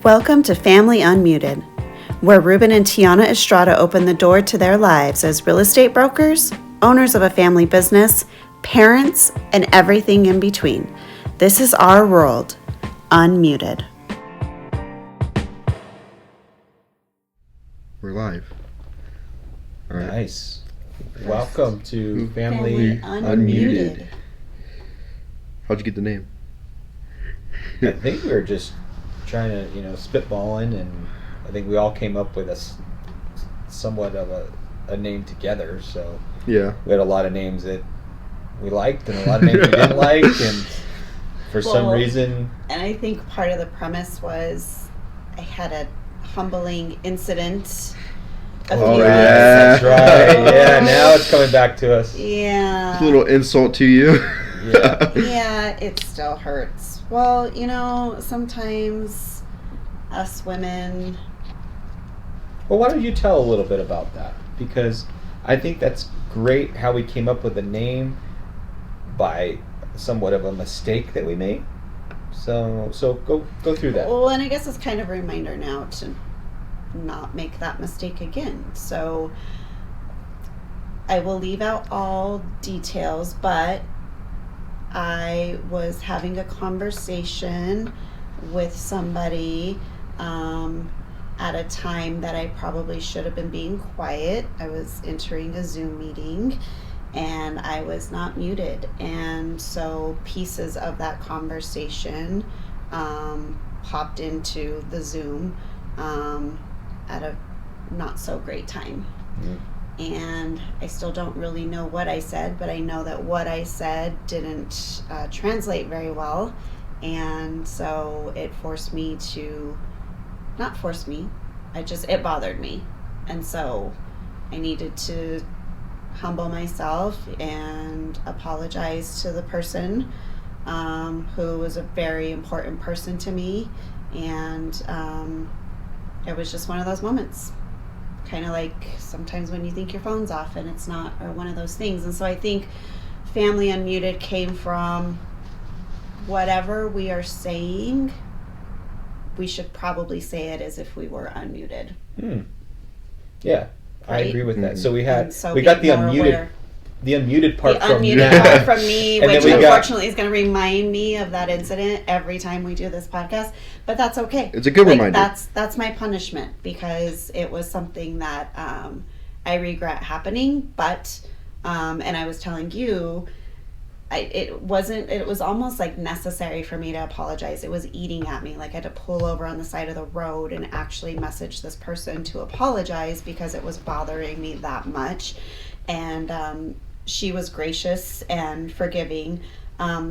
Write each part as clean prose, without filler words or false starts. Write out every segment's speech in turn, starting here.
Welcome to Family Unmuted, where Ruben and Tiana Estrada open the door to their lives as real estate brokers, owners of a family business, parents, and everything in between. This is our world, Unmuted. We're live. All right. Nice. Welcome to Family Unmuted. How'd you get the name? I think we were just trying to, spitballing, and I think we all came up with somewhat of a name together. So yeah, we had a lot of names that we liked and a lot of names we didn't like, and for some reason. And I think part of the premise was I had a humbling incident. That's right. Yeah, now it's coming back to us. Yeah. It's a little insult to you. Yeah, it still hurts. Well, sometimes us women... Well, why don't you tell a little bit about that? Because I think that's great how we came up with a name by somewhat of a mistake that we made. So go through that. Well, and I guess it's kind of a reminder now to not make that mistake again. So I will leave out all details, but I was having a conversation with somebody at a time that I probably should have been being quiet. I was entering a Zoom meeting and I was not muted, and so pieces of that conversation popped into the Zoom at a not so great time. Mm-hmm. And I still don't really know what I said, but I know that what I said didn't translate very well. And so it forced me to, not force me, it bothered me. And so I needed to humble myself and apologize to the person who was a very important person to me. And it was just one of those moments. Kind of like sometimes when you think your phone's off and it's not, or one of those things. And so I think Family Unmuted came from whatever we are saying, we should probably say it as if we were unmuted. Yeah, right? I agree with that. So we got the unmuted. Aware. The unmuted part from you. The unmuted part from me, which unfortunately is going to remind me of that incident every time we do this podcast. But that's okay. It's a good reminder. That's my punishment, because it was something that I regret happening. But and I was telling you, it was almost like necessary for me to apologize. It was eating at me. Like I had to pull over on the side of the road and actually message this person to apologize because it was bothering me that much. And she was gracious and forgiving.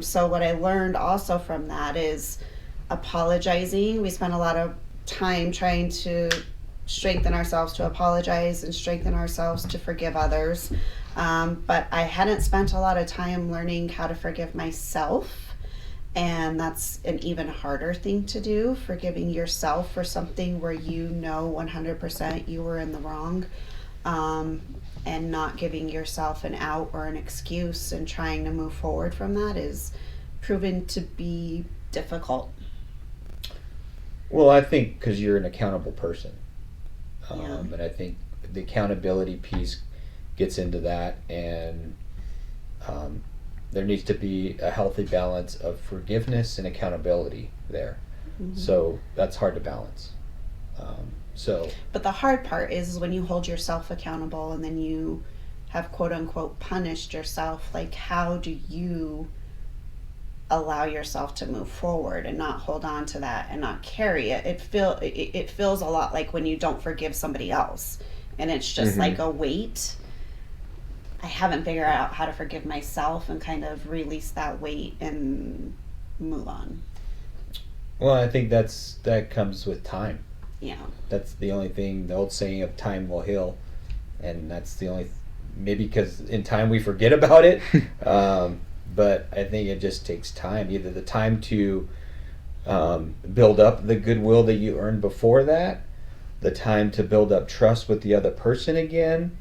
So what I learned also from that is apologizing. We spent a lot of time trying to strengthen ourselves to apologize and strengthen ourselves to forgive others. But I hadn't spent a lot of time learning how to forgive myself. And that's an even harder thing to do, forgiving yourself for something where 100% you were in the wrong. And not giving yourself an out or an excuse and trying to move forward from that is proven to be difficult. Well, I think because you're an accountable person. Yeah. And I think the accountability piece gets into that, and there needs to be a healthy balance of forgiveness and accountability there. Mm-hmm. So that's hard to balance. But the hard part is when you hold yourself accountable and then you have quote unquote punished yourself. Like, how do you allow yourself to move forward and not hold on to that and not carry it? It feels a lot like when you don't forgive somebody else and it's just like a weight. I haven't figured out how to forgive myself and kind of release that weight and move on. Well, I think that comes with time. Yeah. That's the only thing, the old saying of time will heal. And that's the only, maybe because in time we forget about it. But I think it just takes time. Either the time to build up the goodwill that you earned before that, the time to build up trust with the other person again.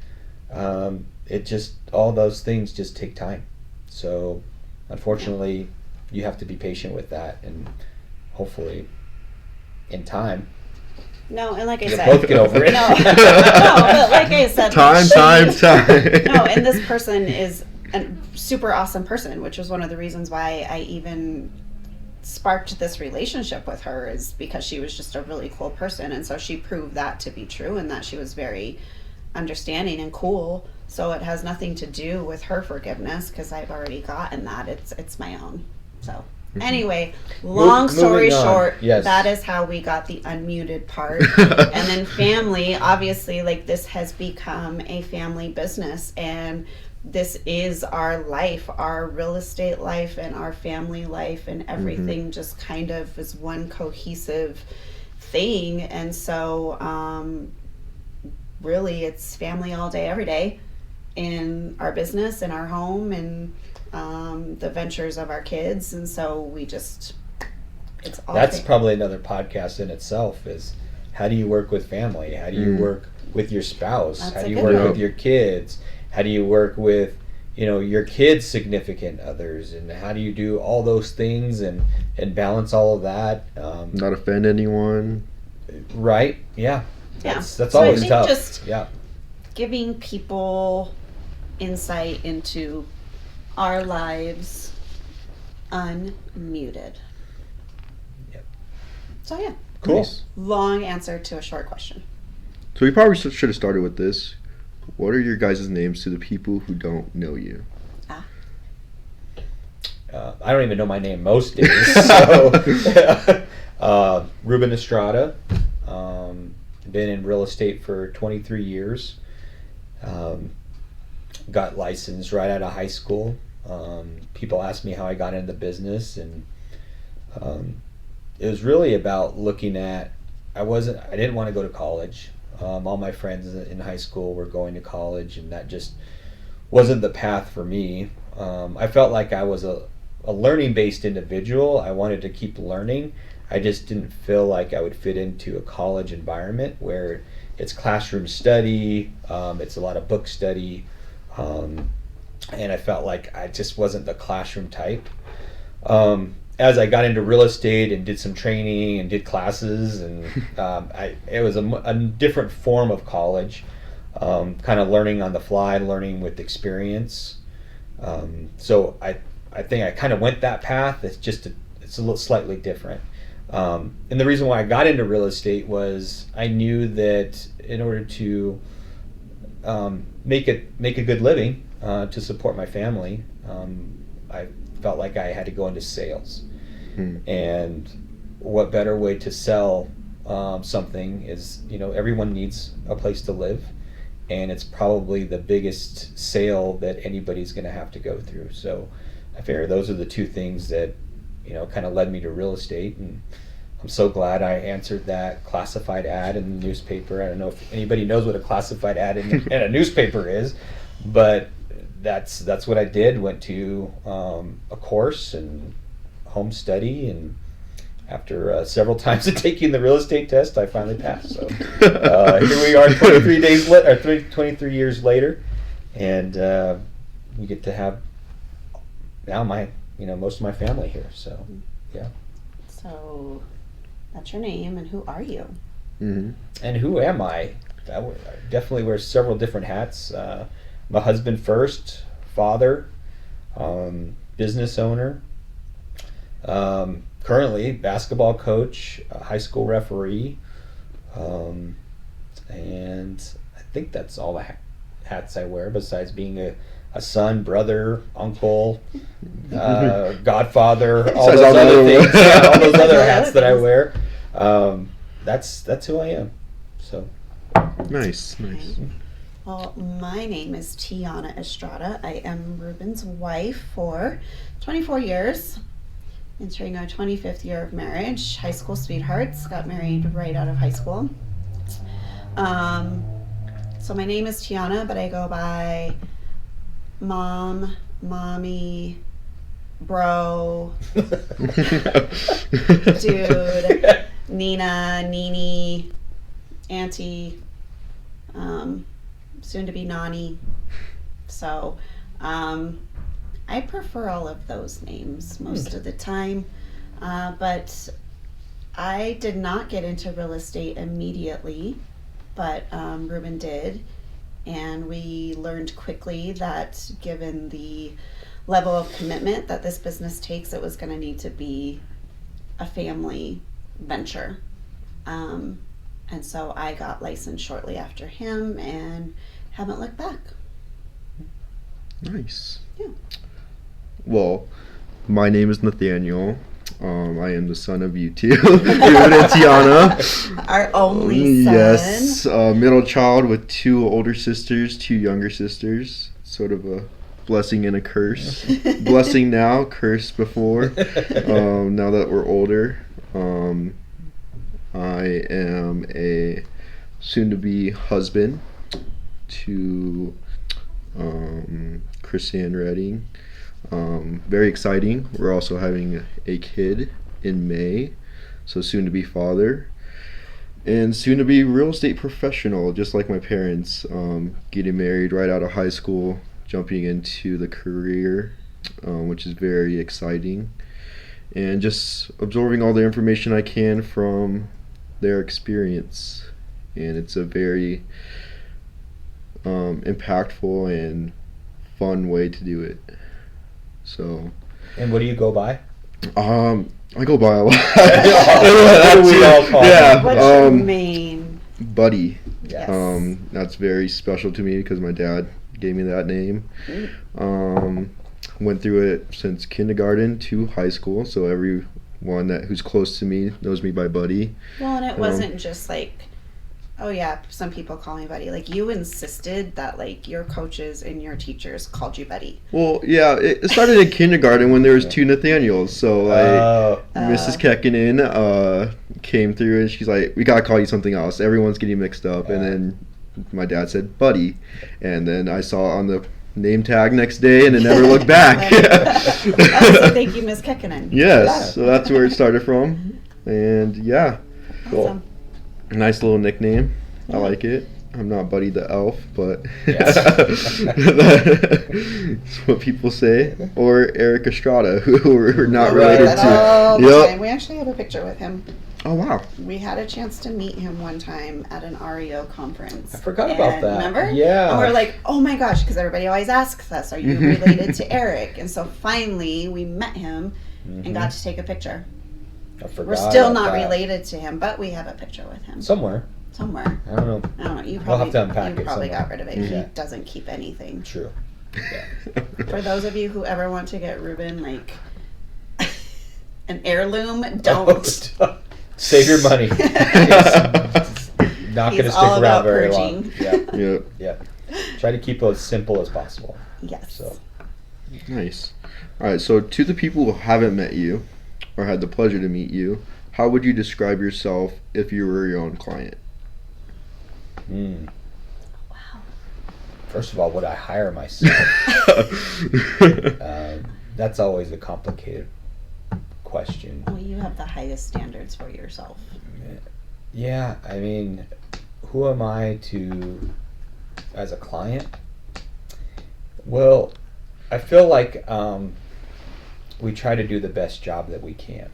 All those things just take time. So unfortunately, you have to be patient with that, and hopefully in time. No, and like I You said, both get over it. No, no, but like I said, Time. No, and this person is a super awesome person, which was one of the reasons why I even sparked this relationship with her, is because she was just a really cool person, and so she proved that to be true, and that she was very understanding and cool. So it has nothing to do with her forgiveness, because I've already gotten that. It's my own. So anyway, long story Moving on. short, Yes. that is how we got the unmuted part. And then family, obviously, like, this has become a family business, and this is our life, our real estate life and our family life, and everything just kind of is one cohesive thing. And so really, it's family all day, every day, in our business, in our home, and the ventures of our kids. And so we just, it's all That's probably another podcast in itself, is how do you work with family? How do you work with your spouse? That's How a do you good work one. with your kids? How do you work with, your kids' significant others? And how do you do all those things and balance all of that? Not offend anyone. Right? Yeah. Yeah. That's So I always think tough. just Yeah. giving people insight into our lives unmuted. Yep. So yeah, Cool. Nice. long answer to a short question. So we probably should have started with this. What are your guys' names to the people who don't know you? I don't even know my name most days. So, Ruben Estrada. Been in real estate for 23 years. Got licensed right out of high school. People ask me how I got into the business, and it was really about looking at. I didn't want to go to college. All my friends in high school were going to college, and that just wasn't the path for me. I felt like I was a learning-based individual. I wanted to keep learning. I just didn't feel like I would fit into a college environment where it's classroom study, it's a lot of book study, and I felt like I just wasn't the classroom type. As I got into real estate and did some training and did classes, and it was a different form of college, kind of learning on the fly, learning with experience. So I think I kind of went that path. It's a little slightly different. And the reason why I got into real estate was I knew that in order to make a good living, to support my family, I felt like I had to go into sales. And what better way to sell something is, everyone needs a place to live, and it's probably the biggest sale that anybody's going to have to go through. So I figure those are the two things that kind of led me to real estate, and I'm so glad I answered that classified ad in the newspaper. I don't know if anybody knows what a classified ad in a newspaper is, but that's what I did. Went to a course and home study, and after several times of taking the real estate test, I finally passed. So here we are, 23 years later, and we get to have now most of my family here. So yeah. So that's your name, and who are you? Mm-hmm. And who am I? I definitely wear several different hats. I'm a husband first, father, business owner, currently basketball coach, high school referee, and I think that's all the hats I wear, besides being a son, brother, uncle, godfather, all those other things. Yeah, all those other hats that I wear. That's who I am. So Nice. Well, my name is Tiana Estrada. I am Ruben's wife for 24 years, entering our 25th year of marriage. High school sweethearts, got married right out of high school. So my name is Tiana, but I go by Mom, Mommy, Bro, Dude, Nina, Nini, Auntie, soon to be Nani. So I prefer all of those names most of the time, but I did not get into real estate immediately, but Ruben did. And we learned quickly that given the level of commitment that this business takes, it was going to need to be a family venture. And so I got licensed shortly after him and haven't looked back. Nice. Yeah. Well, my name is Nathaniel. I am the son of you two, Ruben and Tiana. Our only son. Yes, middle child with 2 older sisters, 2 younger sisters. Sort of a blessing and a curse. Blessing now, curse before. Now that we're older, I am a soon-to-be husband to Chrisanne Redding. Very exciting. We're also having a kid in May, so soon to be father, and soon to be real estate professional, just like my parents. Getting married right out of high school, jumping into the career, which is very exciting, and just absorbing all the information I can from their experience. And it's a very impactful and fun way to do it. So, And what do you go by? I go by a lot. We all call yeah, What's your main? Buddy. Yes. That's very special to me because my dad gave me that name. Went through it since kindergarten to high school, so everyone who's close to me knows me by Buddy. Well, and it wasn't just like, oh yeah, some people call me Buddy. Like, you insisted that like your coaches and your teachers called you Buddy. Well, yeah, it started in kindergarten when there was 2 Nathaniels. So like Mrs. Kekkonen came through and she's like, "We gotta call you something else. Everyone's getting mixed up." And then my dad said Buddy, and then I saw it on the name tag next day and it never looked back. So thank you, Miss Kekkonen. Yes, so that's where it started from, and yeah, Awesome. nice little nickname. I like it. I'm not Buddy the Elf, but Yes. that's what people say. Or Eric Estrada, who we're not related That all to. the Yep. time. We actually have a picture with him. Oh wow. We had a chance to meet him one time at an REO conference. I forgot about that. Remember? Yeah. And we're like, oh my gosh, because everybody always asks us, are you related to Eric? And so finally we met him and got to take a picture. I forgot We're still about not that. related to him, but we have a picture with him. Somewhere. Somewhere. I don't know. I don't know. You We'll probably, have to unpack you it probably somewhere. got rid of it. Yeah. He doesn't keep anything. True. Yeah. For those of you who ever want to get Ruben like an heirloom, don't. Save your money. It's not going to He's stick all around about very purging. long. Yeah. Yep. Yeah. Try to keep it as simple as possible. Yes. So. Nice. All right. So to the people who haven't met you or had the pleasure to meet you, how would you describe yourself if you were your own client? Wow. First of all, would I hire myself? That's always a complicated question. Well, you have the highest standards for yourself. Yeah, I mean, who am I to, as a client? Well, I feel like we try to do the best job that we can.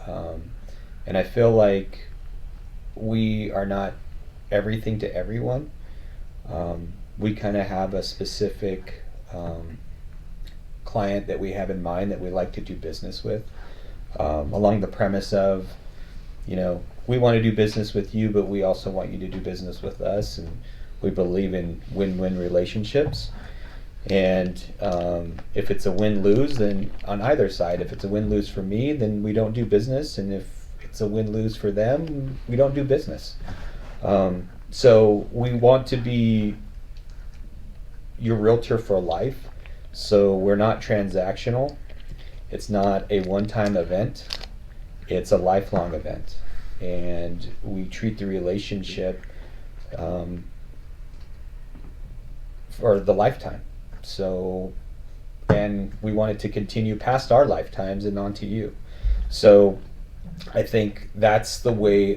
And I feel like we are not everything to everyone. We kind of have a specific client that we have in mind that we like to do business with, along the premise of, you know, we want to do business with you, but we also want you to do business with us, and we believe in win-win relationships. And if it's a win-lose, then on either side, if it's a win-lose for me, then we don't do business, and if it's a win-lose for them, we don't do business. So we want to be your realtor for life. So we're not transactional. It's not a one-time event. It's a lifelong event. And we treat the relationship for the lifetime. So, and we want it to continue past our lifetimes and on to you. So I think that's the way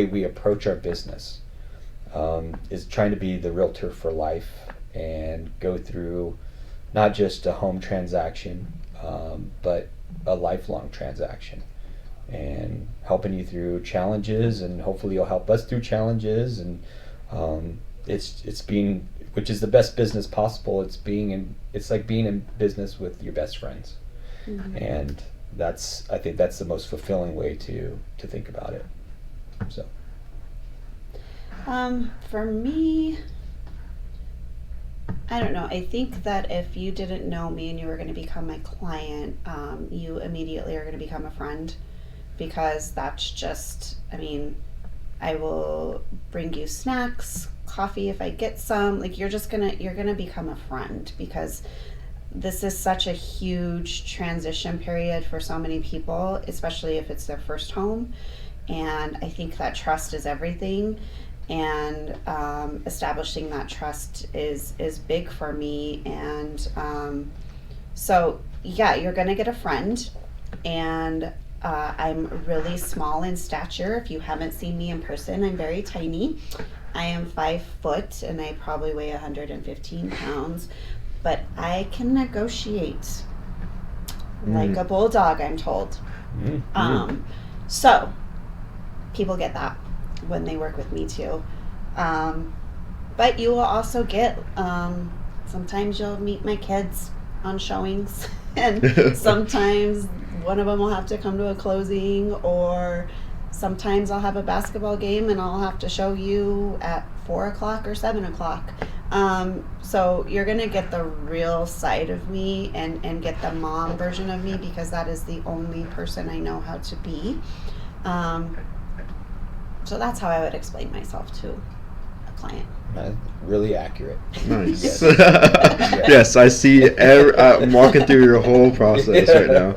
we approach our business, is trying to be the realtor for life and go through not just a home transaction, but a lifelong transaction. and helping you through challenges, and hopefully you'll help us through challenges. And it's being, which is the best business possible. It's like being in business with your best friends. Mm-hmm. And I think that's the most fulfilling way to think about it. So for me, I don't know. I think that if you didn't know me and you were going to become my client, you immediately are going to become a friend, because that's just, I mean, I will bring you snacks, coffee if I get some. Like, you're gonna become a friend, because this is such a huge transition period for so many people, especially if it's their first home. And I think that trust is everything. And establishing that trust is big for me. And so yeah, you're gonna get a friend. And I'm really small in stature. If you haven't seen me in person, I'm very tiny. I am 5 foot and I probably weigh 115 pounds, but I can negotiate like a bulldog, I'm told. So people get that when they work with me too. But you will also get, sometimes you'll meet my kids on showings, and sometimes one of them will have to come to a closing, or sometimes I'll have a basketball game and I'll have to show you at 4 o'clock or 7 o'clock. So you're going to get the real side of me, and get the mom version of me, because that is the only person I know how to be. So that's how I would explain myself to a client. Really accurate. Nice. Yes, I see. I'm walking through your whole process right now.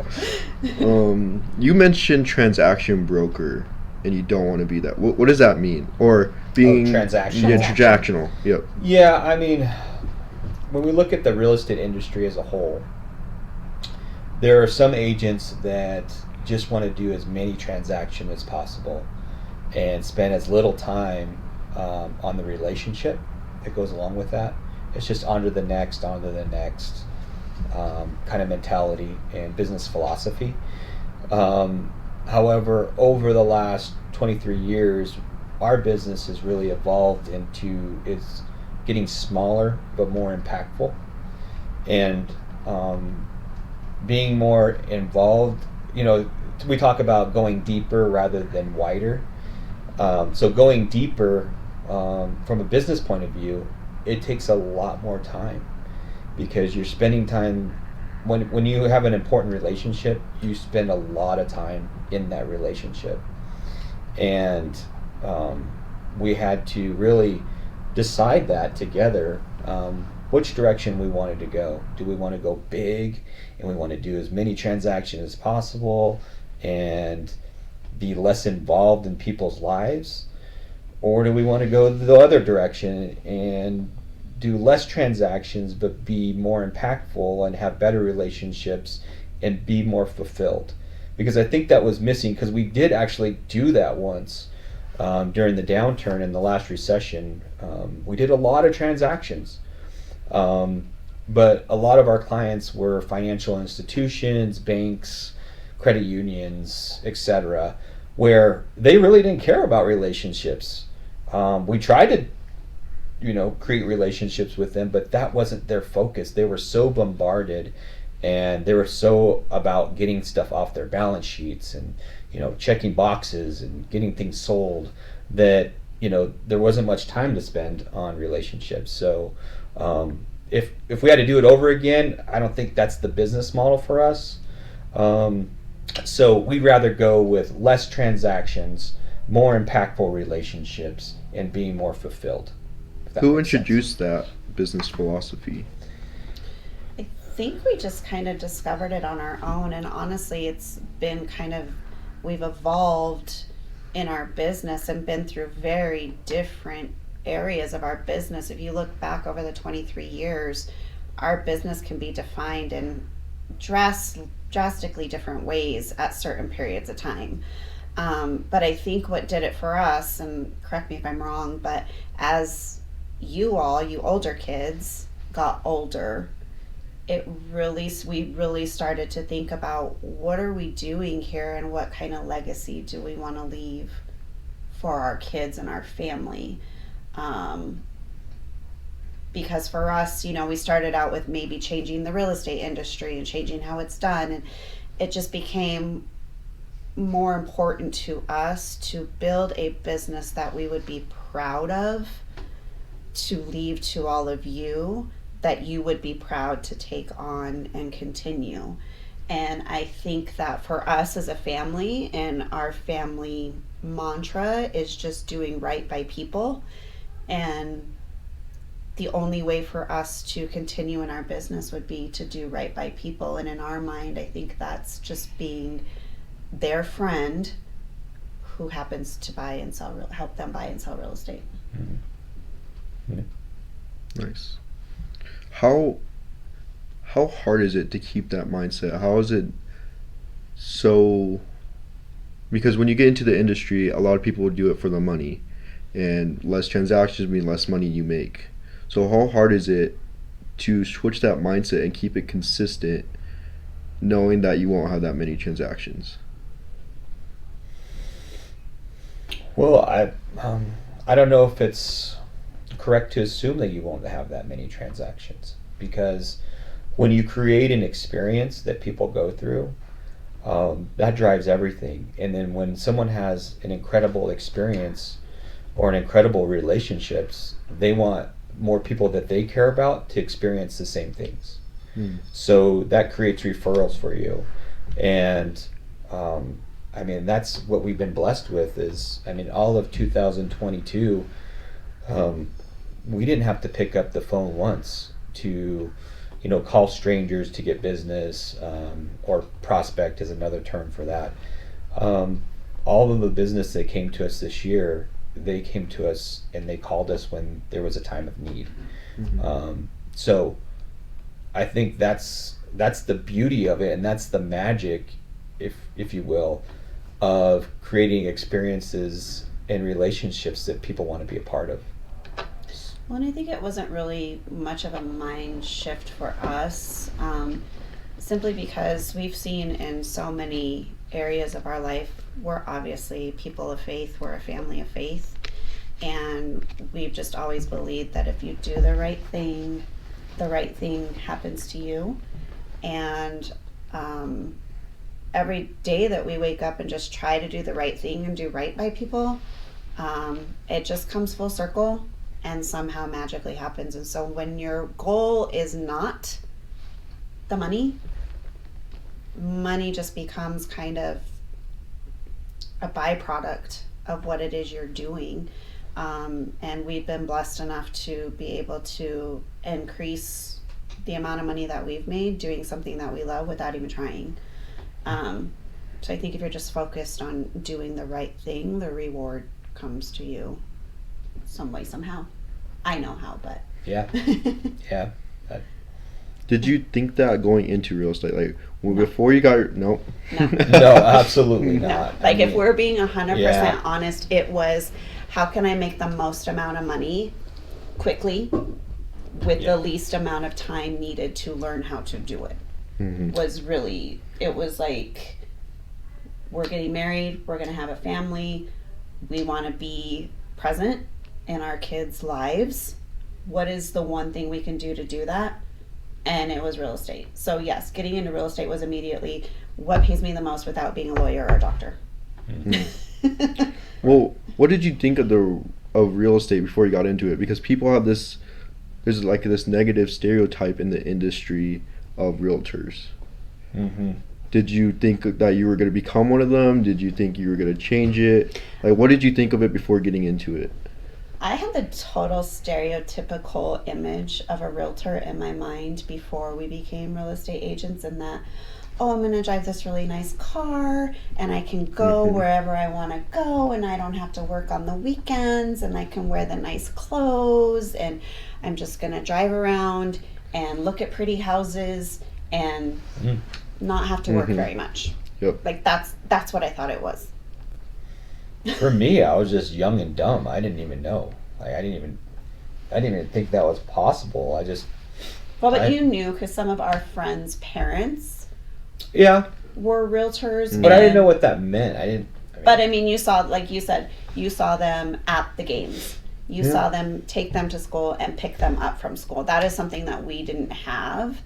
You mentioned transaction broker, and you don't want to be that. What does that mean? Or being transactional? Yeah, transactional. Yep. Yeah, I mean, when we look at the real estate industry as a whole, there are some agents that just want to do as many transactions as possible and spend as little time on the relationship that goes along with that. It's just on to the next kind of mentality and business philosophy. However, over the last 23 years, our business has really evolved into, it's getting smaller but more impactful, and being more involved. We talk about going deeper rather than wider. So going deeper, from a business point of view, it takes a lot more time, because you're spending time, when you have an important relationship, you spend a lot of time in that relationship. And we had to really decide that together, which direction we wanted to go. Do we want to go big and we want to do as many transactions as possible and be less involved in people's lives? Or do we want to go the other direction and do less transactions but be more impactful and have better relationships and be more fulfilled? Because I think that was missing, because we did actually do that once during the downturn in the last recession. We did a lot of transactions, but a lot of our clients were financial institutions, banks, credit unions, etc., where they really didn't care about relationships. We tried to, create relationships with them, but that wasn't their focus. They were so bombarded, and they were so about getting stuff off their balance sheets and, checking boxes and getting things sold, that, there wasn't much time to spend on relationships. So if we had to do it over again, I don't think that's the business model for us. So we'd rather go with less transactions, more impactful relationships, and being more fulfilled. Who introduced that business philosophy? I think we just kind of discovered it on our own, and honestly, it's been we've evolved in our business and been through very different areas of our business. If you look back over the 23 years, our business can be defined in drastically different ways at certain periods of time. But I think what did it for us, and correct me if I'm wrong, but as you older kids got older, we really started to think about what are we doing here and what kind of legacy do we want to leave for our kids and our family. Because for us, we started out with maybe changing the real estate industry and changing how it's done, and it just became more important to us to build a business that we would be proud of, to leave to all of you, that you would be proud to take on and continue. And I think that for us as a family, and our family mantra is just doing right by people. And the only way for us to continue in our business would be to do right by people. And in our mind, I think that's just being their friend who happens to help them buy and sell real estate. Mm-hmm. Yeah. Nice. How hard is it to keep that mindset? How is it so? Because when you get into the industry, a lot of people would do it for the money, and less transactions mean less money you make. So how hard is it to switch that mindset and keep it consistent, knowing that you won't have that many transactions? Well, I don't know if it's correct to assume that you won't have that many transactions, because when you create an experience that people go through, that drives everything. And then when someone has an incredible experience or an incredible relationships, they want more people that they care about to experience the same things. So that creates referrals for you. And that's what we've been blessed with is, all of 2022, we didn't have to pick up the phone once to, call strangers to get business, or prospect is another term for that. All of the business that came to us this year, they came to us and they called us when there was a time of need. Mm-hmm. So I think that's the beauty of it, and that's the magic, if you will, of creating experiences and relationships that people want to be a part of. Well, and I think it wasn't really much of a mind shift for us, simply because we've seen in so many areas of our life, we're obviously people of faith, we're a family of faith, and we've just always believed that if you do the right thing happens to you. And every day that we wake up and just try to do the right thing and do right by people, it just comes full circle and somehow magically happens. And so when your goal is not the money just becomes kind of a byproduct of what it is you're doing. And we've been blessed enough to be able to increase the amount of money that we've made doing something that we love without even trying. So I think if you're just focused on doing the right thing, the reward comes to you some way, somehow. I know how, but yeah. Did you think that going into real estate, like before you got No. No, absolutely not. Like, if we're being 100% honest, it was, how can I make the most amount of money quickly with the least amount of time needed to learn how to do it? Mm-hmm. It was like, we're getting married, we're going to have a family, we want to be present in our kids' lives. What is the one thing we can do to do that? And it was real estate. So yes, getting into real estate was immediately what pays me the most without being a lawyer or a doctor. Mm-hmm. Well, what did you think of real estate before you got into it? Because people have there's like this negative stereotype in the industry of realtors. Mm-hmm. Did you think that you were going to become one of them? Did you think you were going to change it? Like, what did you think of it before getting into it? I had the total stereotypical image of a realtor in my mind before we became real estate agents, and that, I'm going to drive this really nice car and I can go wherever I want to go, and I don't have to work on the weekends, and I can wear the nice clothes, and I'm just going to drive around and look at pretty houses and not have to work very much. Yep. Like, that's what I thought it was. For me, I was just young and dumb. I didn't even know. Like, I didn't even think that was possible. Well, but you knew because some of our friends' parents Yeah, were realtors. but I didn't know what that meant. But I mean, you saw, like you said, you saw them at the games. You saw them take them to school and pick them up from school. That is something that we didn't have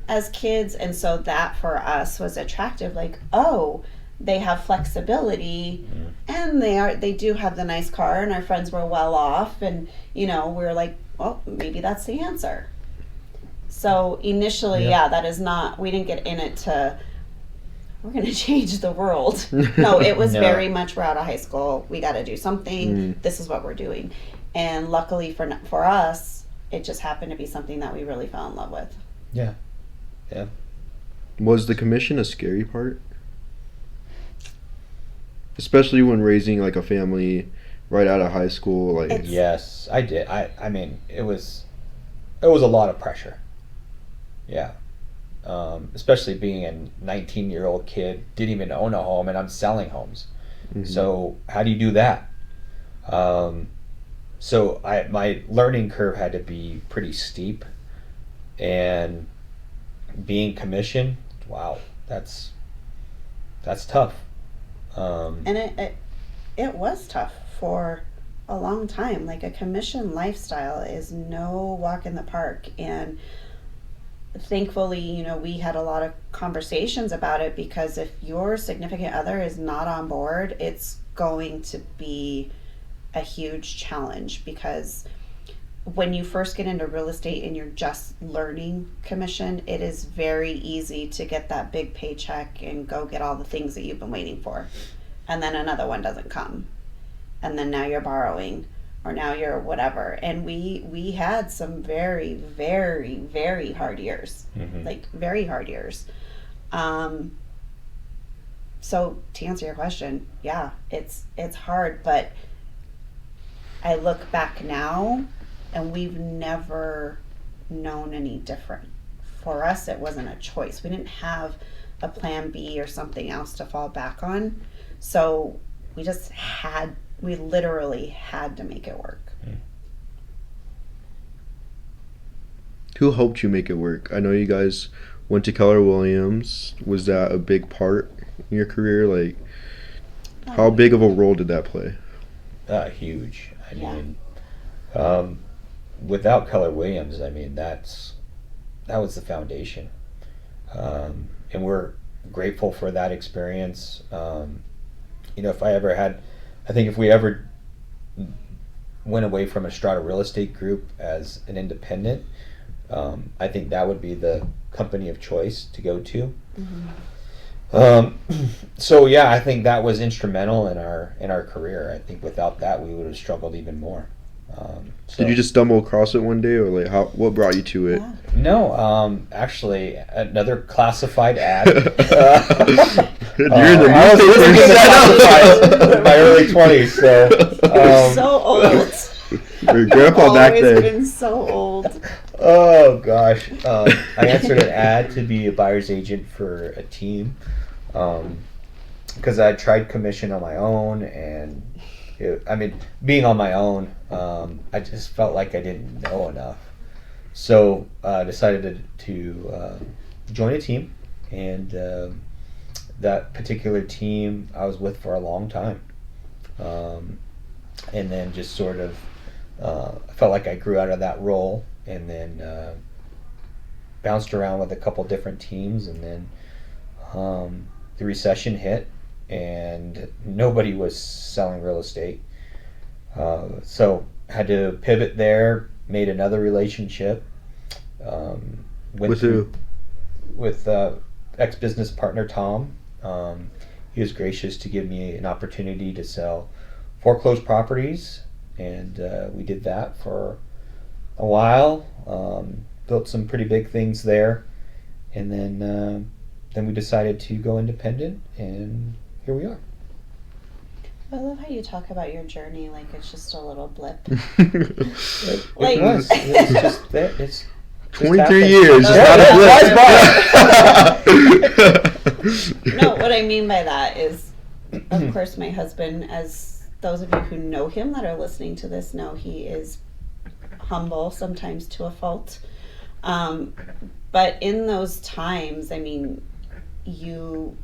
as kids. And so that for us was attractive. Like, oh, they have flexibility and they do have the nice car, and our friends were well off. And, we were like, well, maybe that's the answer. So initially, that is not, we didn't get in it to, we're going to change the world. No, it was very much, we're out of high school. We got to do something. This is what we're doing. And luckily for us, it just happened to be something that we really fell in love with. Yeah. Yeah. Was the commission a scary part? Especially when raising like a family right out of high school, like yes, I did. I mean, it was a lot of pressure. Yeah. Especially being a 19-year-old kid, didn't even own a home, and I'm selling homes. So how do you do that? So my learning curve had to be pretty steep, and being commissioned, wow, that's tough. And it was tough for a long time. Like, a commission lifestyle is no walk in the park. And thankfully, we had a lot of conversations about it, because if your significant other is not on board, it's going to be a huge challenge. Because when you first get into real estate and you're just learning commission, it is very easy to get that big paycheck and go get all the things that you've been waiting for. And then another one doesn't come. And then now you're borrowing, or now you're whatever. And we had some very, very, very hard years. Like, very hard years. So to answer your question, yeah, it's hard, but I look back now and we've never known any different. For us, it wasn't a choice. We didn't have a plan B or something else to fall back on. So we literally had to make it work. Who helped you make it work? I know you guys went to Keller Williams. Was that a big part in your career? Like, how big of a role did that play? Huge. I mean, without Keller Williams, I mean, that was the foundation. And we're grateful for that experience. If we ever went away from Estrada Real Estate Group as an independent, I think that would be the company of choice to go to. So yeah, I think that was instrumental in our career. I think without that, we would have struggled even more. Did you just stumble across it one day, or like what brought you to it? No, actually, another classified ad. You're in the I was in my early 20s, So old. Your grandpa back Always there. been so old. Oh gosh, I answered an ad to be a buyer's agent for a team, because I tried commission on my own, and being on my own, I just felt like I didn't know enough. So I decided to join a team, and that particular team I was with for a long time, and then just sort of I felt like I grew out of that role, and then bounced around with a couple different teams, and then the recession hit, and nobody was selling real estate. So had to pivot there, made another relationship. With who? With ex-business partner Tom. He was gracious to give me an opportunity to sell foreclosed properties, and we did that for a while. Built some pretty big things there, and then we decided to go independent, and here we are. I love how you talk about your journey like it's just a little blip. Like, it's just that it's 23 years, just not a blip. No, what I mean by that is, of course, my husband, as those of you who know him that are listening to this know, he is humble, sometimes to a fault. But in those times, I mean, you,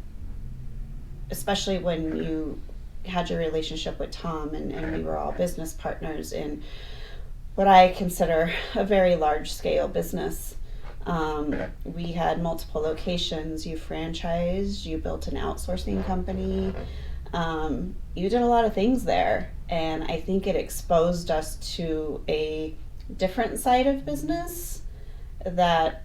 especially when you had your relationship with Tom and we were all business partners in what I consider a very large scale business. We had multiple locations. You franchised, you built an outsourcing company. You did a lot of things there. And I think it exposed us to a different side of business that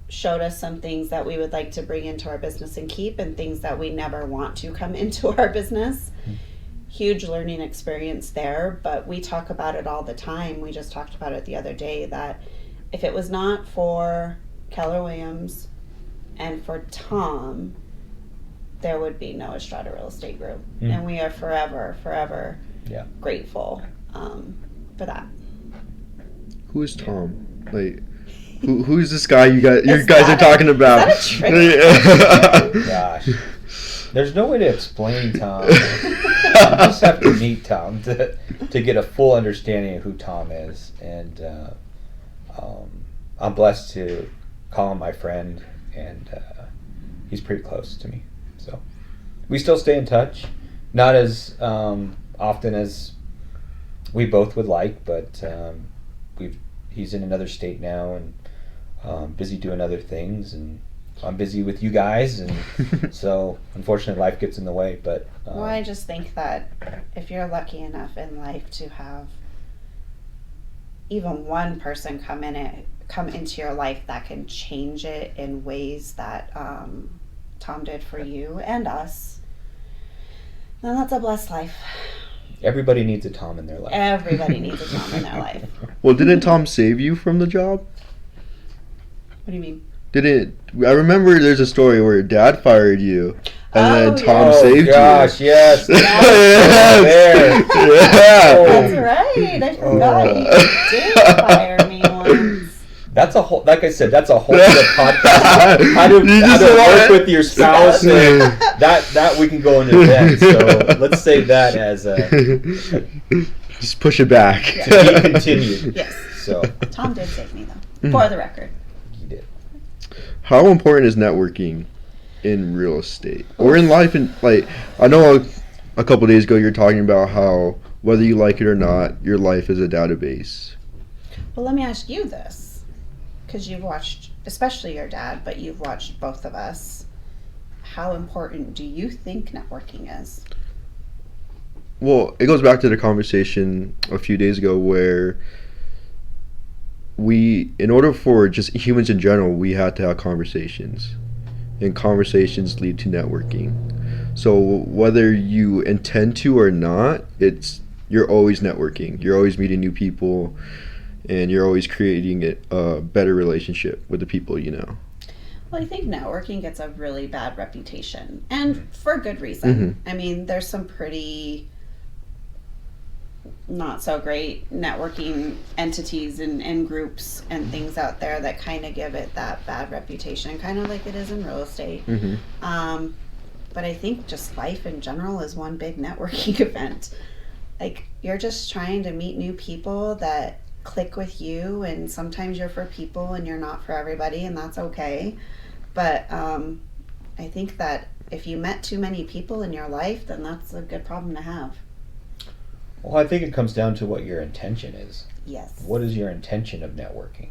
showed us some things that we would like to bring into our business and keep, and things that we never want to come into our business. Huge learning experience there, but we talk about it all the time. We just talked about it the other day that if it was not for Keller Williams and for Tom, there would be no Estrada Real Estate Group. And we are forever grateful for that. Who is Tom? Like, who's this guy you guys are talking about? Is that a trick? Gosh. There's no way to explain Tom. You just have to meet Tom to get a full understanding of who Tom is. And I'm blessed to call him my friend, and he's pretty close to me. So we still stay in touch. Not as often as we both would like, but he's in another state now and busy doing other things, and I'm busy with you guys, and so unfortunately life gets in the way. But well, I just think that if you're lucky enough in life to have even one person come into your life that can change it in ways that Tom did for you and us, then that's a blessed life. Everybody needs a Tom in their life. Everybody needs a Tom in their life. Well, didn't Tom save you from the job? What do you mean? I remember there's a story where your dad fired you, and then Tom yeah. saved Gosh, you. yes. Yes. That's right. I forgot he did fire me once. That's a whole, like I said, that's a whole other podcast. How to work with your spouse, and that we can go into then. So let's save that as just push it back. To be continued. Yes. So Tom did save me though, for the record. He did. How important is networking in real estate or in life? And like, I know a couple days ago you're talking about how whether you like it or not, your life is a database. Well, let me ask you this, because you've watched, especially your dad, but you've watched both of us. How important do you think networking is? Well, it goes back to the conversation a few days ago where in order for just humans in general, we had to have conversations, and conversations lead to networking. So whether you intend to or not, you're always networking. You're always meeting new people, and you're always creating a better relationship with the people you know. Well, I think networking gets a really bad reputation, and for good reason. Mm-hmm. I mean, there's some pretty not so great networking entities and groups and things out there that kind of give it that bad reputation, kind of like it is in real estate. Mm-hmm. But I think just life in general is one big networking event. Like, you're just trying to meet new people that click with you, and sometimes you're for people and you're not for everybody, and that's okay. But I think that if you met too many people in your life, then that's a good problem to have. Well, I think it comes down to what your intention is. Yes. What is your intention of networking?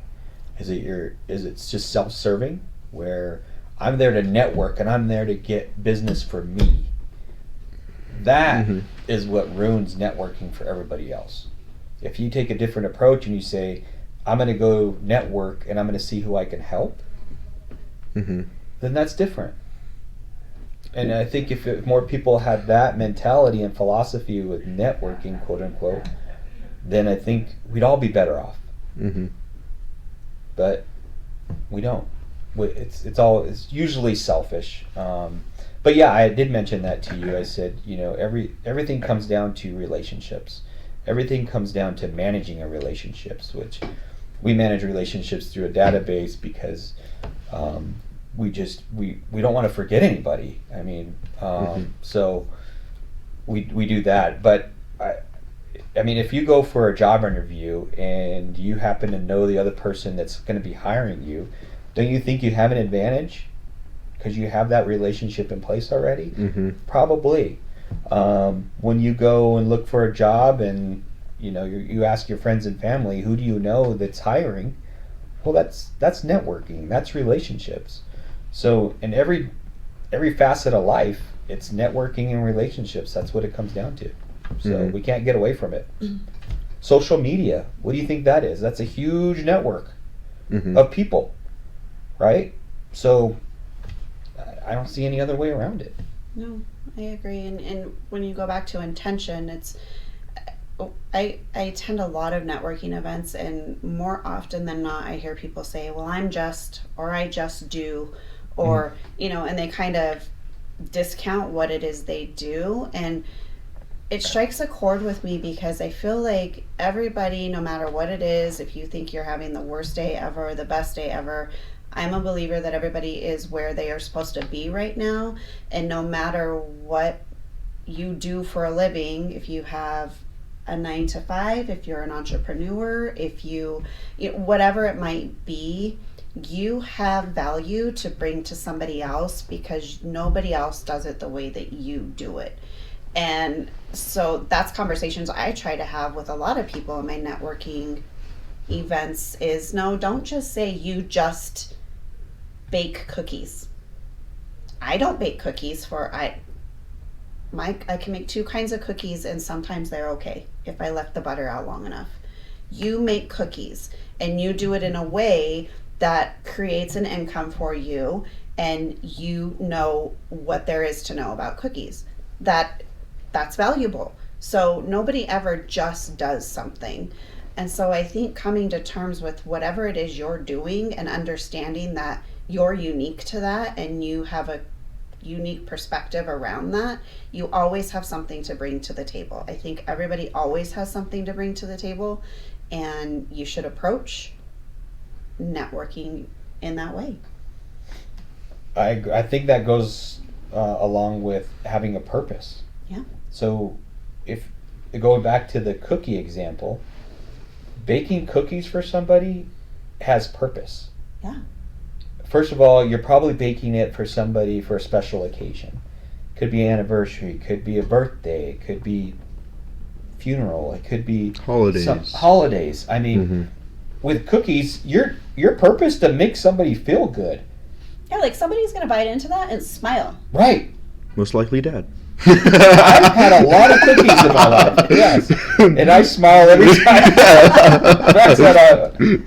Is it just self-serving, where I'm there to network and I'm there to get business for me? That is what ruins networking for everybody else. If you take a different approach and you say, I'm going to go network and I'm going to see who I can help, then that's different. And I think if more people had that mentality and philosophy with networking, quote unquote, then I think we'd all be better off. But we don't. It's usually selfish. But yeah, I did mention that to you. I said, everything comes down to relationships. Everything comes down to managing our relationships, which we manage relationships through a database because we don't want to forget anybody. I mean, so we do that. But I mean, if you go for a job interview and you happen to know the other person that's going to be hiring you, don't you think you have an advantage because you have that relationship in place already? Mm-hmm. Probably. When you go and look for a job and you ask your friends and family, who do you know that's hiring? Well, that's networking. That's relationships. So in every facet of life, it's networking and relationships. That's what it comes down to. So we can't get away from it. Social media, what do you think that is? That's a huge network of people, right? So I don't see any other way around it. No, I agree. And when you go back to intention, it's I attend a lot of networking events, and more often than not I hear people say, well, I just do, or and they kind of discount what it is they do. And it strikes a chord with me because I feel like everybody, no matter what it is, if you think you're having the worst day ever or the best day ever, I'm a believer that everybody is where they are supposed to be right now. And no matter what you do for a living, if you have a 9 to 5, if you're an entrepreneur, if you whatever it might be, you have value to bring to somebody else because nobody else does it the way that you do it. And so that's conversations I try to have with a lot of people in my networking events is, no, don't just say you just bake cookies. I don't bake cookies I can make 2 kinds of cookies and sometimes they're okay if I left the butter out long enough. You make cookies and you do it in a way that creates an income for you, and you know what there is to know about cookies. That's valuable. So nobody ever just does something. And so I think coming to terms with whatever it is you're doing and understanding that you're unique to that and you have a unique perspective around that, you always have something to bring to the table. I think everybody always has something to bring to the table, and you should approach networking in that way. I think that goes along with having a purpose. Yeah. So if going back to the cookie example, baking cookies for somebody has purpose. Yeah. First of all, you're probably baking it for somebody for a special occasion. Could be an anniversary, could be a birthday, it could be funeral, it could be holidays. I mean, with cookies, your purpose to make somebody feel good. Yeah, like somebody's gonna bite into that and smile. Right. Most likely Dad. I've had a lot of cookies in my life, yes, and I smile every time. That's what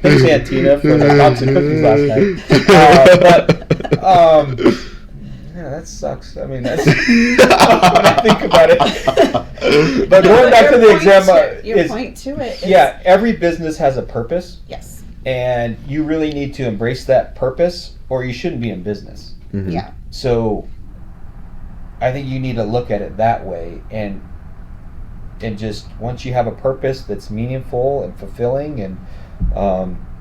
thanks, Aunt Tina, for the box of cookies last night. Yeah, that sucks. I mean, that's when I think about it. But going back to the example, your point to it is, every business has a purpose. Yes. And you really need to embrace that purpose, or you shouldn't be in business. Mm-hmm. Yeah. So I think you need to look at it that way, and just once you have a purpose that's meaningful and fulfilling, and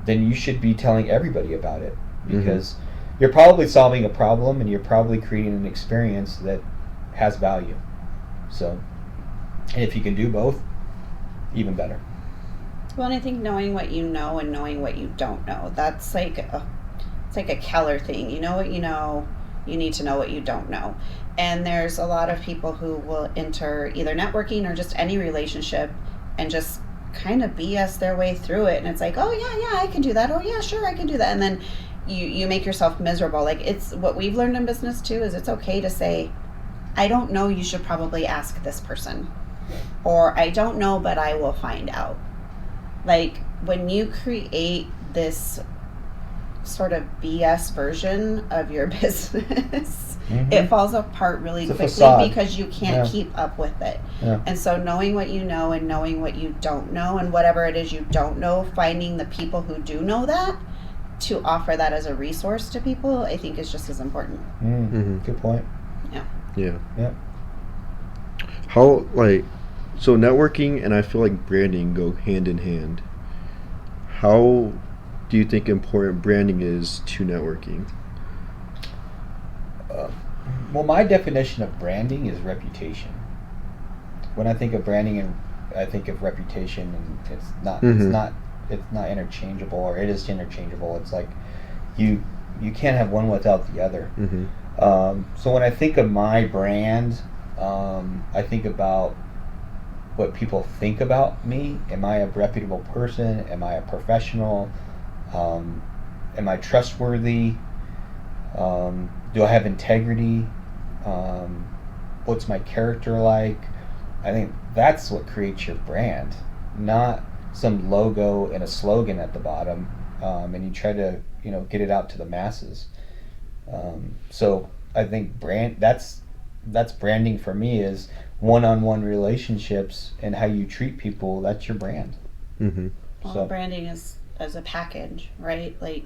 then you should be telling everybody about it, because you're probably solving a problem and you're probably creating an experience that has value. So, and if you can do both, even better. Well, and I think knowing what you know and knowing what you don't know, that's like it's like a Keller thing. You know what you know, you need to know what you don't know. And there's a lot of people who will enter either networking or just any relationship and just kind of BS their way through it. And it's like, oh yeah, I can do that. Oh yeah, sure, I can do that. And then you make yourself miserable. Like, it's what we've learned in business too, is it's okay to say, I don't know, you should probably ask this person. Or I don't know, but I will find out. Like, when you create this sort of BS version of your business, it falls apart really quickly because you can't keep up with it. Yeah. And so knowing what you know and knowing what you don't know, and whatever it is you don't know, finding the people who do know that to offer that as a resource to people, I think is just as important. Good point. Yeah. How, so networking and I feel like branding go hand in hand. How do you think important branding is to networking? Well, my definition of branding is reputation. When I think of branding I think of reputation, and it's not interchangeable, or it is interchangeable. It's like you can't have one without the other. So when I think of my brand, I think about what people think about me. Am I a reputable person? Am I a professional? Am I trustworthy? Do I have integrity? What's my character like? I think that's what creates your brand, not some logo and a slogan at the bottom, and you try to get it out to the masses. So I think that's branding for me, is one-on-one relationships and how you treat people. That's your brand. Well, branding is as a package, right? Like,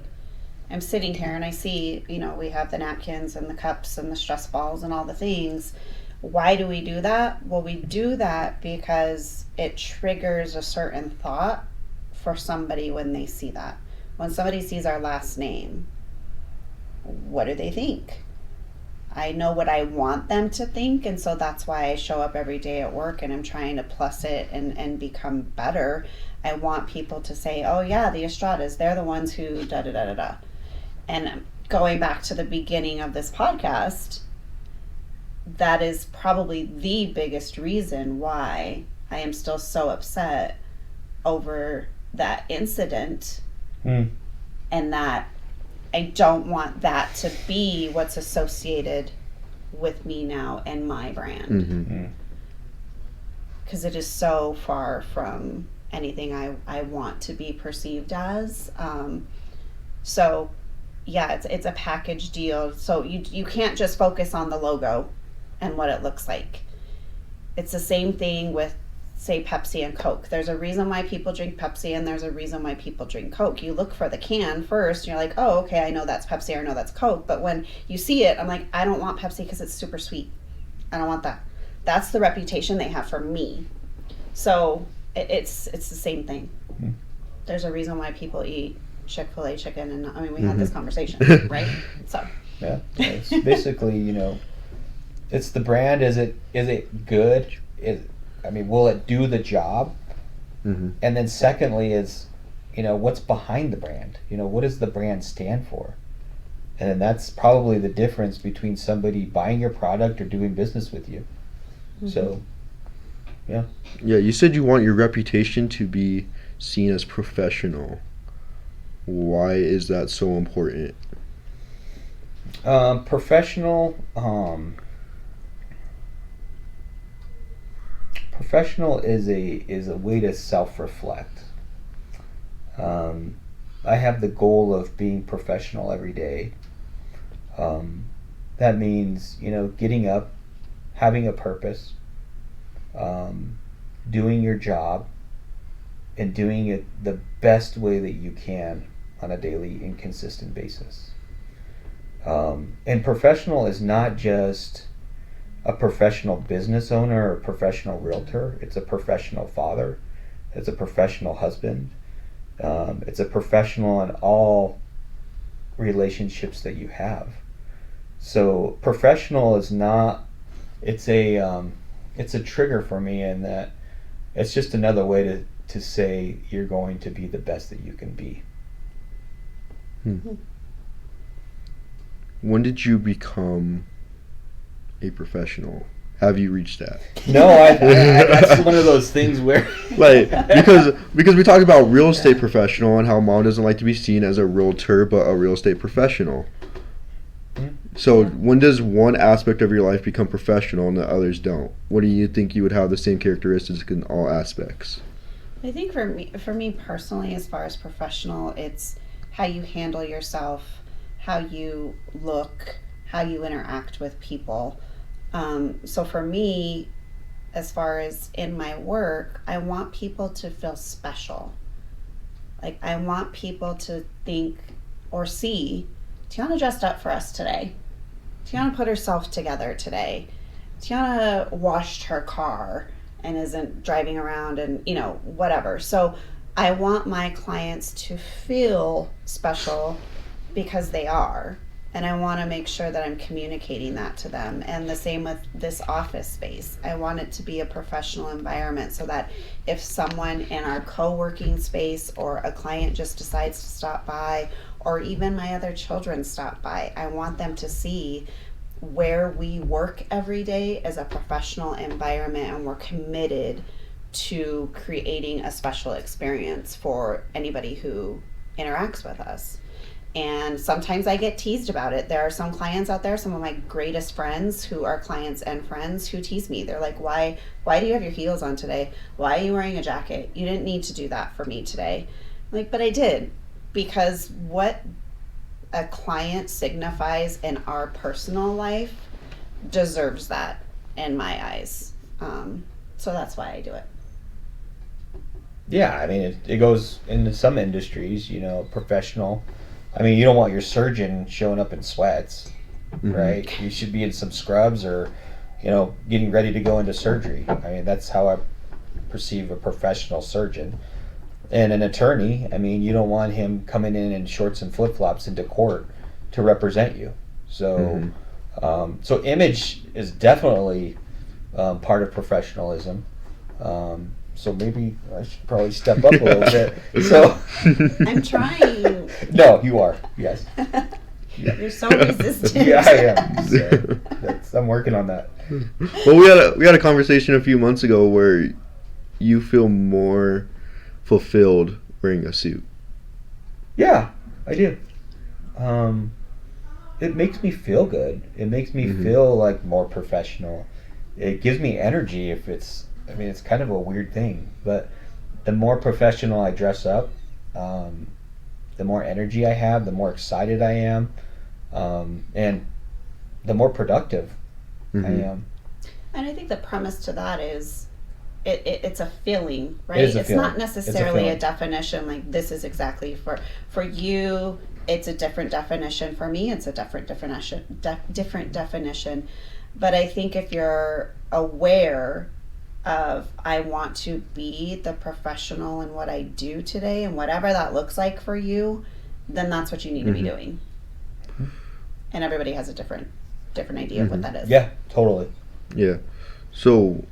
I'm sitting here and I see, we have the napkins and the cups and the stress balls and all the things. Why do we do that? Well, we do that because it triggers a certain thought for somebody when they see that. When somebody sees our last name, what do they think? I know what I want them to think, and so that's why I show up every day at work and I'm trying to plus it and become better. I want people to say, oh yeah, the Estradas, they're the ones who da-da-da-da-da. And going back to the beginning of this podcast, that is probably the biggest reason why I am still so upset over that incident, and that I don't want that to be what's associated with me now and my brand. Because it is so far from anything I want to be perceived as. So yeah, it's a package deal. So you can't just focus on the logo and what it looks like. It's the same thing with, say, Pepsi and Coke. There's a reason why people drink Pepsi and there's a reason why people drink Coke. You look for the can first and you're like, oh, okay, I know that's Pepsi, or I know that's Coke. But when you see it, I'm like, I don't want Pepsi because it's super sweet. I don't want that. That's the reputation they have for me. So it's the same thing. There's a reason why people eat Chick-fil-A chicken, and we had this conversation, right? So yeah, it's basically, it's the brand. Is it good? Will it do the job? And then secondly is, what's behind the brand? What does the brand stand for? And then that's probably the difference between somebody buying your product or doing business with you. So, yeah. Yeah, you said you want your reputation to be seen as professional. Why is that so important? Professional is a way to self-reflect. I have the goal of being professional every day. That means, getting up, having a purpose, doing your job, and doing it the best way that you can on a daily and consistent basis. And professional is not just a professional business owner or a professional realtor. It's a professional father. It's a professional husband. It's a professional in all relationships that you have. So professional is not, it's a trigger for me, in that it's just another way to say you're going to be the best that you can be. When did you become a professional? Have you reached that? No, I that's one of those things where because we talk about real estate professional and how mom doesn't like to be seen as a realtor but a real estate professional. So when does one aspect of your life become professional and the others don't? What do you think you would have the same characteristics in all aspects? I think for me personally, as far as professional, it's how you handle yourself, how you look, how you interact with people. So for me, as far as in my work, I want people to feel special. Like, I want people to think or see, Tiana dressed up for us today. Tiana put herself together today. Tiana washed her car and isn't driving around and, whatever. So I want my clients to feel special, because they are. And I want to make sure that I'm communicating that to them. And the same with this office space. I want it to be a professional environment so that if someone in our co-working space or a client just decides to stop by, or even my other children stop by, I want them to see where we work every day as a professional environment, and we're committed to creating a special experience for anybody who interacts with us. And sometimes I get teased about it. There are some clients out there, some of my greatest friends who are clients and friends, who tease me. They're like, why do you have your heels on today? Why are you wearing a jacket? You didn't need to do that for me today. I'm like, but I did, because what a client signifies in our personal life deserves that in my eyes. So that's why I do it. Yeah, I mean, it goes into some industries, professional. I mean, you don't want your surgeon showing up in sweats, right? You should be in some scrubs or, getting ready to go into surgery. I mean, that's how I perceive a professional surgeon. And an attorney, I mean, you don't want him coming in shorts and flip-flops into court to represent you. So, so image is definitely part of professionalism. So maybe I should probably step up a little bit. So I'm trying. No, you are. Yes. You're so resistant. Yeah, I am. So I'm working on that. Well, we had a conversation a few months ago where you feel more fulfilled wearing a suit. Yeah, I do. It makes me feel good. It makes me feel like more professional. It gives me energy if it's kind of a weird thing, but the more professional I dress up, the more energy I have, the more excited I am, and the more productive I am. And I think the premise to that is it's a feeling, right? It is a it's feeling. Not necessarily It's a definition like this is exactly for you. It's a different definition. For me, it's a different definition. But I think if you're aware of, I want to be the professional in what I do today, and whatever that looks like for you, then that's what you need to be doing. And everybody has a different idea of what that is. Yeah, totally. Yeah. So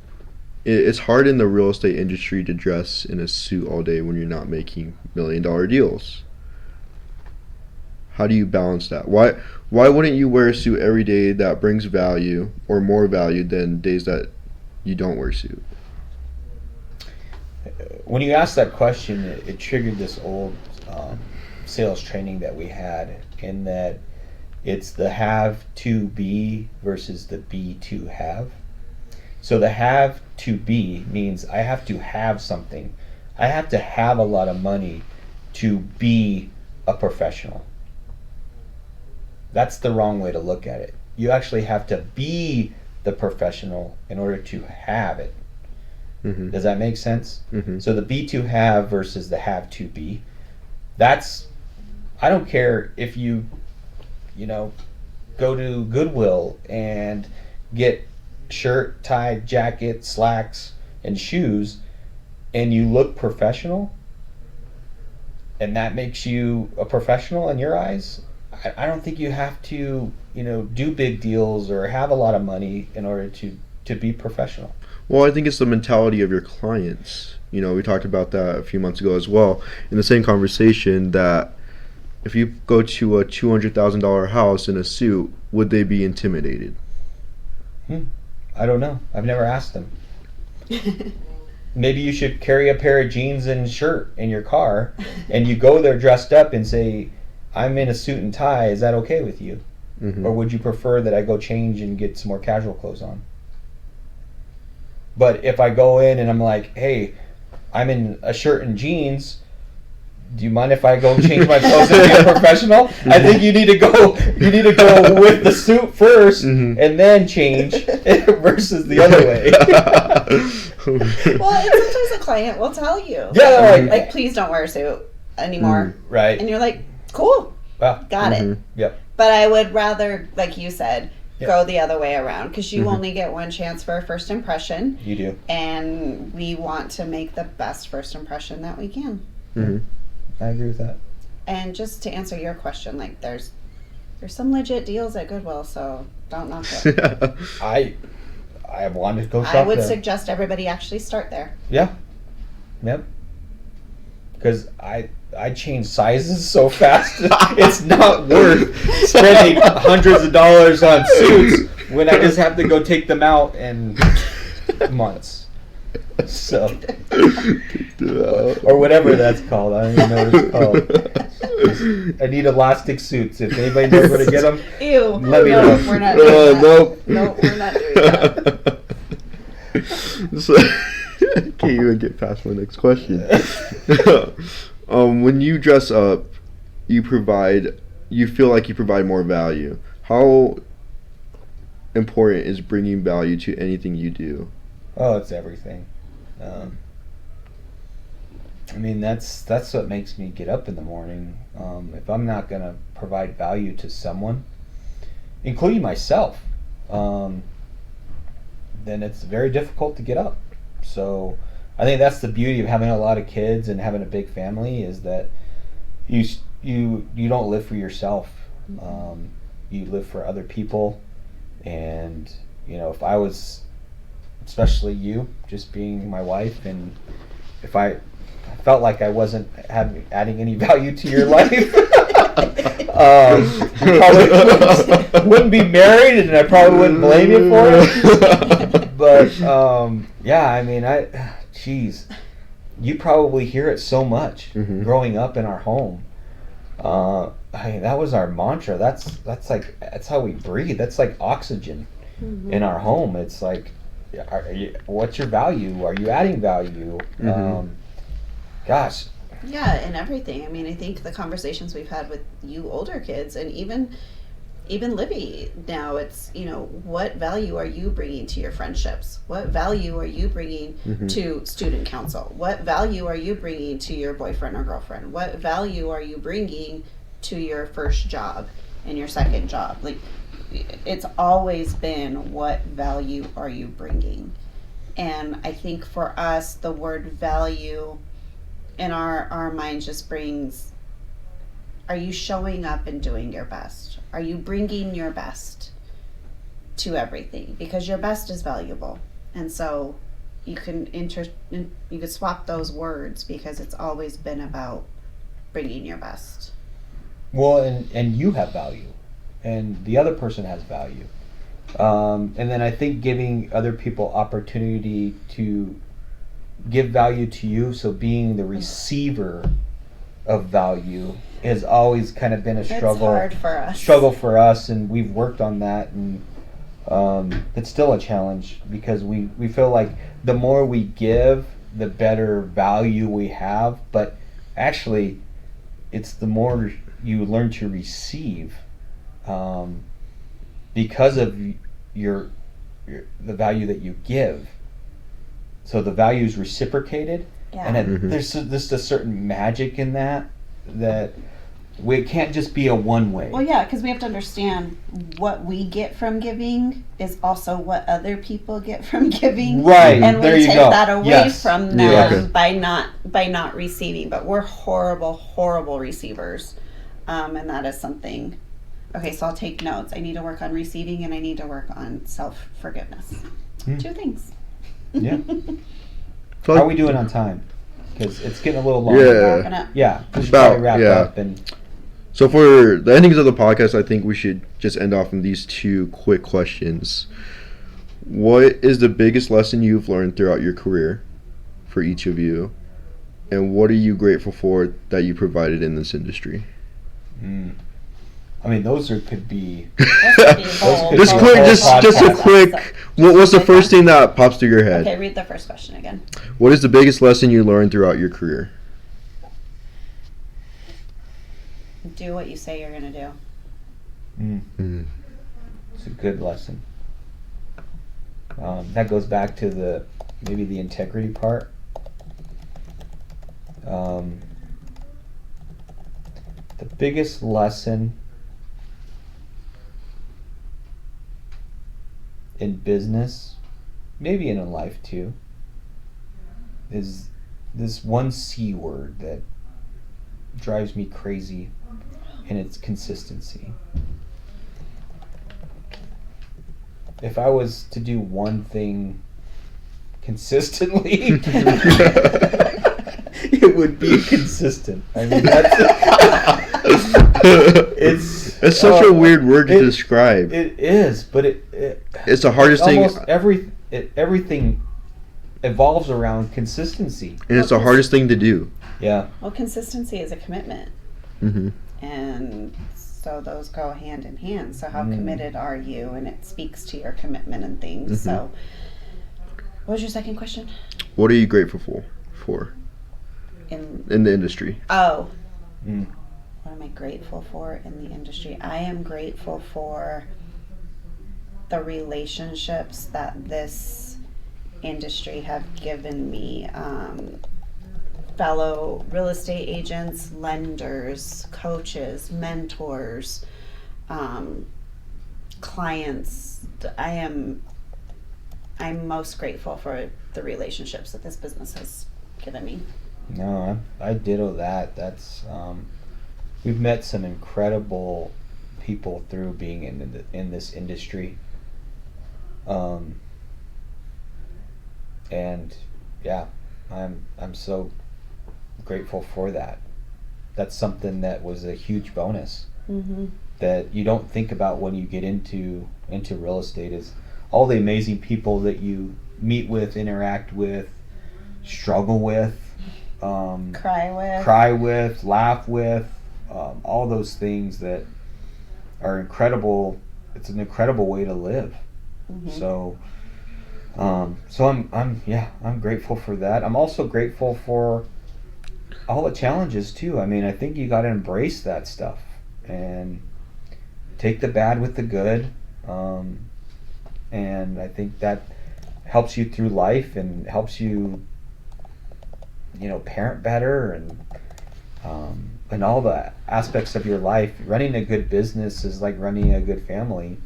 it's hard in the real estate industry to dress in a suit all day when you're not making $1 million deals. How do you balance that? Why wouldn't you wear a suit every day that brings value or more value than days that you don't wear a suit? When you asked that question, it triggered this old sales training that we had, in that it's the have to be versus the be to have. So the have to be means I have to have something. I have to have a lot of money to be a professional. That's the wrong way to look at it. You actually have to be the professional in order to have it. Does that make sense? So the be to have versus the have to be. That's, I don't care if you go to Goodwill and get shirt, tie, jacket, slacks, and shoes, and you look professional, and that makes you a professional in your eyes. I don't think you have to, do big deals or have a lot of money in order to be professional. Well, I think it's the mentality of your clients. We talked about that a few months ago as well in the same conversation, that if you go to a $200,000 house in a suit, would they be intimidated? I don't know. I've never asked them. Maybe you should carry a pair of jeans and shirt in your car, and you go there dressed up and say, I'm in a suit and tie, is that okay with you? Or would you prefer that I go change and get some more casual clothes on? But if I go in and I'm like, hey, I'm in a shirt and jeans, do you mind if I go change my clothes and be a professional? I think you need to go with the suit first and then change versus the other way. Well, and sometimes a client will tell you. Yeah, like please don't wear a suit anymore. Right. And you're like, cool. Well, got it. Yep. But I would rather, like you said, go the other way around, because you only get one chance for a first impression. You do. And we want to make the best first impression that we can. I agree with that. And just to answer your question, like there's There's some legit deals at Goodwill, so don't knock it. I wanted to go shop I would there. suggest everybody actually start there. Yeah. Yep. Because I change sizes so fast. It's not worth spending hundreds of dollars on suits when I just have to go take them out in months. So, or whatever that's called. I don't even know what it's called. I need elastic suits. If anybody knows where to get them, Ew. let me no, know. We're not doing that. Nope. No, we're not doing that. So, can't even get past my next question. When you dress up, you feel like you provide more value. How important is bringing value to anything you do? Oh, it's everything. I mean, that's what makes me get up in the morning. If I'm not going to provide value to someone, including myself, then it's very difficult to get up. So I think that's the beauty of having a lot of kids and having a big family, is that you don't live for yourself. You live for other people. And, if I was, especially you, just being my wife, and if I felt like I wasn't adding any value to your life, we probably wouldn't be married, and I probably wouldn't blame you for it. But yeah, I mean, geez, you probably hear it so much growing up in our home. That was our mantra. That's how we breathe. That's like oxygen in our home. It's like, what's your value? Are you adding value? Gosh. Yeah, and everything. I mean, I think the conversations we've had with you older kids, and even Libby now, it's, what value are you bringing to your friendships? What value are you bringing to student council? What value are you bringing to your boyfriend or girlfriend? What value are you bringing to your first job and your second job? Like, it's always been, what value are you bringing? And I think for us, the word value in our minds just brings, are you showing up and doing your best? Are you bringing your best to everything? Because your best is valuable. And so you can swap those words, because it's always been about bringing your best. Well, and you have value, and the other person has value. And then I think giving other people opportunity to give value to you, so being the receiver of value, has always kind of been a struggle. It's hard for us. Struggle for us, and we've worked on that, and it's still a challenge, because we feel like the more we give, the better value we have. But actually, it's the more you learn to receive, because of the value that you give. So the value is reciprocated, and there's just a certain magic in that we can't just be a one way. Well, yeah, because we have to understand what we get from giving is also what other people get from giving. Right, and there we you take go. that away Yes. from them by not receiving. But we're horrible receivers, and that is something. Okay, so I'll take notes. I need to work on receiving, and I need to work on self-forgiveness. 2 things. Yeah. How are we doing on time? Because it's getting a little long. Wrapping up. Yeah, we should probably wrap up. And so for the endings of the podcast, I think we should just end off on these 2 quick questions. What is the biggest lesson you've learned throughout your career, for each of you? And what are you grateful for that you provided in this industry? I mean, those could be. Just a quick. What's the first thing that pops through your head? Okay, read the first question again. What is the biggest lesson you learned throughout your career? Do what you say you're going to do. It's a good lesson. That goes back to maybe the integrity part. The biggest lesson in business, maybe in life too, is this one C word that drives me crazy, and it's consistency. if I was to do one thing consistently, it would be consistent. I mean, it's such a weird word to describe. It is, but it's the hardest thing. Almost everything evolves around consistency, and it's the hardest thing to do. Yeah. Well, consistency is a commitment, and so those go hand in hand. So how committed are you? And it speaks to your commitment and things. So, what was your second question? What are you grateful for in the industry? Oh. What am I grateful for in the industry? I am grateful for the relationships that this industry have given me. Fellow real estate agents, lenders, coaches, mentors, clients. I'm most grateful for the relationships that this business has given me. No, I ditto that. That's we've met some incredible people through being in this industry, and yeah, I'm so grateful for that. That's something that was a huge bonus that you don't think about when you get into real estate, is all the amazing people that you meet with, interact with, struggle with, cry with, laugh with, all those things that are incredible. It's an incredible way to live. So I'm grateful for that. I'm also grateful for all the challenges too. I mean, I think you got to embrace that stuff and take the bad with the good. And I think that helps you through life and helps you, parent better and all the aspects of your life. Running a good business is like running a good family,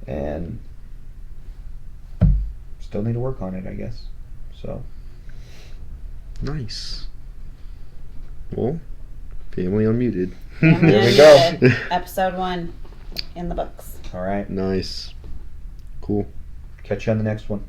and still need to work on it, I guess. So nice. Well, family unmuted. There we go. Episode 1 in the books. All right. Nice. Cool. Catch you on the next one.